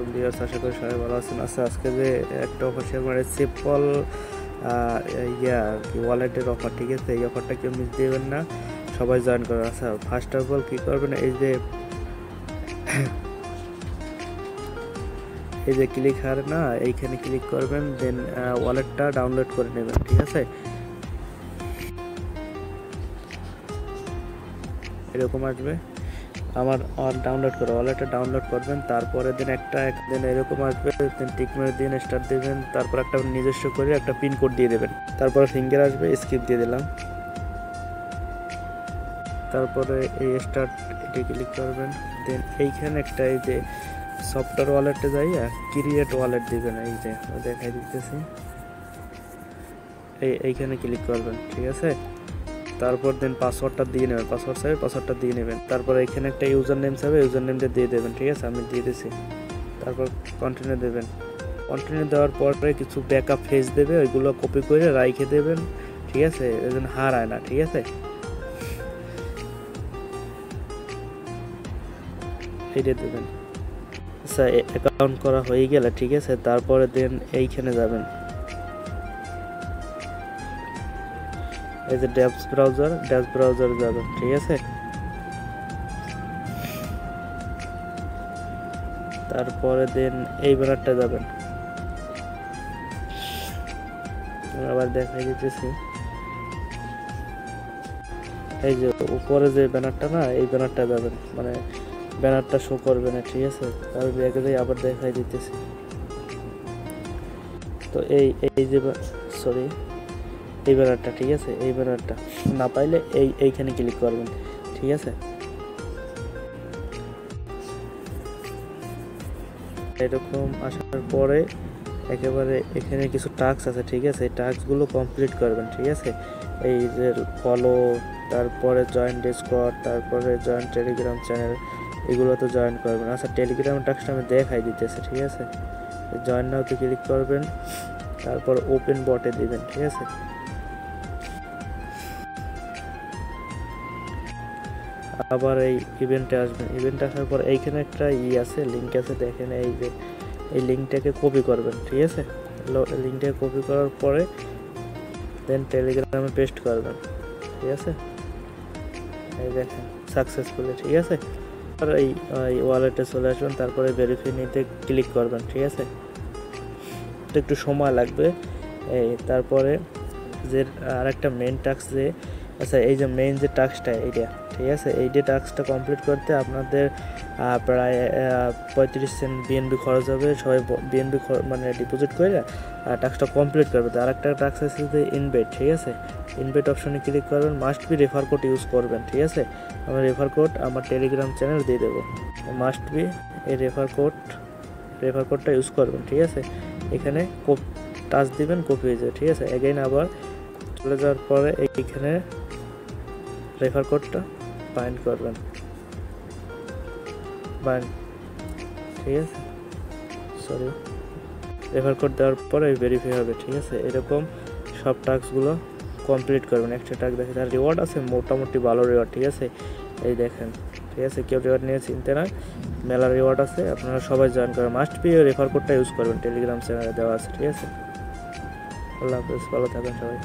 আলাইকুম ভিউয়ার্স, আশা করি সবাই ভালো আছেন। আচ্ছা, আজকে যে একটা অফার শেয়ার করে সিম্পল কি ওয়ালেটের অফার, ঠিক আছে? এই অফারটা কেউ মিস দিবেন না, সবাই জয়েন করবেন। আচ্ছা, ফার্স্ট অফ অল কী করবেন, এই যে ক্লিক হার না, এইখানে ক্লিক করবেন, দেন ওয়ালেটটা ডাউনলোড করে নেবেন, ঠিক আছে? এরকম আসবে, আমার ডাউনলোড করে ওয়ালেটটা ডাউনলোড করবেন। তারপরে দিন এরকম আসবে, দেন টিক মেরে দিন, স্টার্ট দেবেন। তারপর একটা নিজস্ব করে একটা পিনকোড দিয়ে দেবেন। তারপরে ফিঙ্গার আসবে, স্কিপ দিয়ে দিলাম। তারপরে এই স্টার্ট এটি ক্লিক করবেন। দেন এইখানে একটা এই যে সফটওয়্যার ওয়ালেটে যাইয়া ক্রিয়েট ওয়ালেট দিবেন। এই যে দেখাই দিতেছি, এইখানে ক্লিক করবেন, ঠিক আছে? তারপর দেন পাসওয়ার্ডটা দিয়ে নেবেন, পাসওয়ার্ডটা দিয়ে নেবেন। তারপর এখানে একটা ইউজার নেম চাইবে, ইউজার নেমটা দিয়ে দেবেন, ঠিক আছে? আমি দিয়ে দিয়েছি। তারপর কন্টিনিউ দেবেন। কন্টিনিউ দেওয়ার পরে কিছু ব্যাকআপ ফেজ দেবে, ওইগুলো কপি করে রাইখে দেবেন, ঠিক আছে? এই জন্য হারায় না, ঠিক আছে? এইটা দেবেন। আচ্ছা, অ্যাকাউন্ট করা হয়ে গেলে, ঠিক আছে? তারপরে দেন এইখানে যাবেন, এই যে ড্যাশ ব্রাউজার যাবেন, ঠিক আছে? তারপরে দেন এই ব্যানারটা যাবেন, আবার দেখাই দিতেছি। এই যে উপরে যে ব্যানারটা না, এই ব্যানারটা যাবেন, মানে ব্যানারটা শো করবে না, ঠিক আছে? আমি ব্যাগে যাই, আবার দেখাই দিতেছি। তো এই যে সরি, এই ব্যানারটা, ঠিক আছে? এই ব্যানারটা না পাইলে এইখানে ক্লিক করবেন, ঠিক আছে? এরকম আসার পরে একেবারে এখানে কিছু টাস্ক আছে, ঠিক আছে? এই টাস্কগুলো কমপ্লিট করবেন, ঠিক আছে? এই যে ফলো, তারপরে জয়েন ডিসকর্ড, তারপরে জয়েন টেলিগ্রাম চ্যানেল, এগুলো তো জয়েন করবেন। আচ্ছা, টেলিগ্রামের টাস্কটা আমি দেখাই দিতেছি, ঠিক আছে? জয়েন নাওতে ক্লিক করবেন, তারপর ওপেন বটে দিবেন, ঠিক আছে? আবার এই ইভেন্টে আসবেন। ইভেন্টে আসার পর এইখানে একটা আছে, লিঙ্ক আছে, দেখেন। এই যে এই লিঙ্কটাকে কপি করবেন, ঠিক আছে? লিঙ্কটাকে কপি করার পরে দেন টেলিগ্রামে পেস্ট করবেন, ঠিক আছে? এই দেখেন সাকসেসফুলি, ঠিক আছে? আর এই ওয়ালেটে চলে আসবেন, তারপরে ভেরিফাই নিতে ক্লিক করবেন, ঠিক আছে? তো একটু সময় লাগবে। এই তারপরে যে আরেকটা মেইন টাস্ক যে, আচ্ছা, এই যে মেইন যে টাস্কটা এইটা, ঠিক আছে? এই যে টাস্কটা কমপ্লিট করতে আপনাদের প্রায় 35 সেন্ট বিএনবি খরচ হবে। সবাই বিএনবি মানে ডিপোজিট করে টাস্কটা কমপ্লিট করবে। তো আরেকটা টাস্ক আছে যে ইনভাইট, ঠিক আছে? ইনভাইট অপশনে ক্লিক করবেন, must be refer code use করবেন, ঠিক আছে? আমি রেফার কোড আমার টেলিগ্রাম চ্যানেল দিয়ে দেবো। মাস্ট বি এই রেফার কোডটা ইউজ করবেন, ঠিক আছে? এখানে টাচ দিবেন, কপি হয়ে যাবে, ঠিক আছে? এগেইন আবার চলে যাওয়ার পরে এইখানে রেফার কোডটা বাইন্ড করবেন, ঠিক আছে? সরি, রেফার কোড দেওয়ার পরে ভেরিফাই হবে, ঠিক আছে? এরকম সব টাস্কগুলো কমপ্লিট করবেন। একটা টাস্ক দেখে তার রিওয়ার্ড আছে, মোটামুটি ভালো রিওয়ার্ড, ঠিক আছে? এই দেখেন, ঠিক আছে? কেউ রিওয়ার্ড নিয়ে চিনতে না, মেলা রিওয়ার্ড আছে। আপনারা সবাই জয়েন করেন, মাস্ট বি রেফার কোডটা ইউজ করবেন, টেলিগ্রাম চ্যানেলে দেওয়া আছে, ঠিক আছে? আল্লাহ হাফেজ, ভালো থাকবেন সবাই।